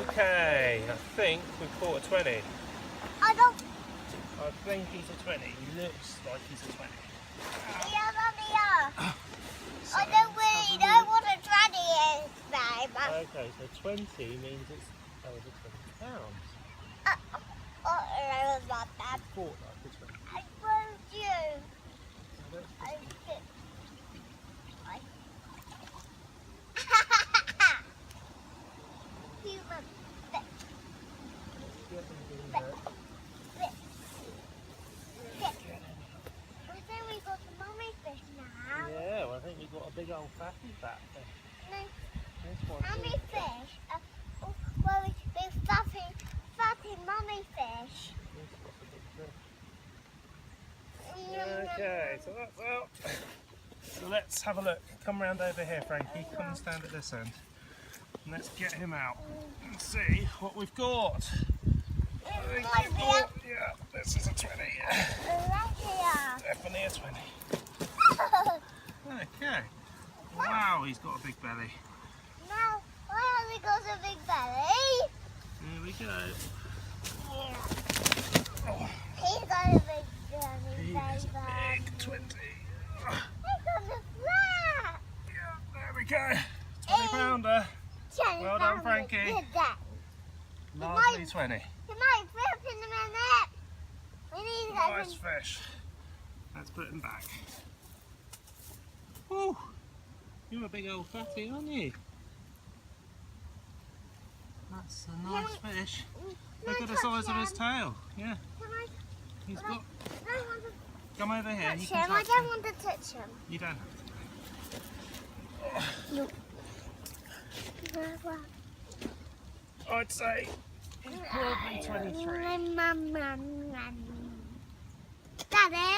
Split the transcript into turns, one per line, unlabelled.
Okay, I think we've caught a 20.
I don't.
I think he's a 20. He looks like he's a 20.
Yeah, Mummy, yeah.
So,
I don't really know what a 20 is, babe.
okay, so 20 means it's over 20 pounds.
I was not that.
You caught like a 20.
I told you.
So let's
I
just
did. Human fish.
get them in there.
I think we got the mummy fish now.
Yeah, well, I think we've got a big old fatty fat fish.
No,
This one.
mummy fish. Well, we're fatty mummy fish.
This was a big fish. Okay, so that's out. So let's have a look. Come round over here, Frankie. Come and stand at this end. And let's get him out and see what we've got. I think we've got, yeah, this is a 20. Definitely a 20. Okay. Wow, he's got a big belly.
Now, why has he got a big belly?
Here we go.
He's got a big belly.
He is a big 20.
He's on the flat.
Yeah, there we go. 20 pounder. Well done, Frankie. Lovely 20.
He might flip in a minute. We need
Nice fish. Let's put him back. Woo! You're a big old fatty, aren't you? That's a nice fish. Look at the size of his tail. Yeah, he's got. Come over here. You can
I
touch
don't
him.
want to touch him.
You don't have to. I'd say he's probably 23.
Daddy?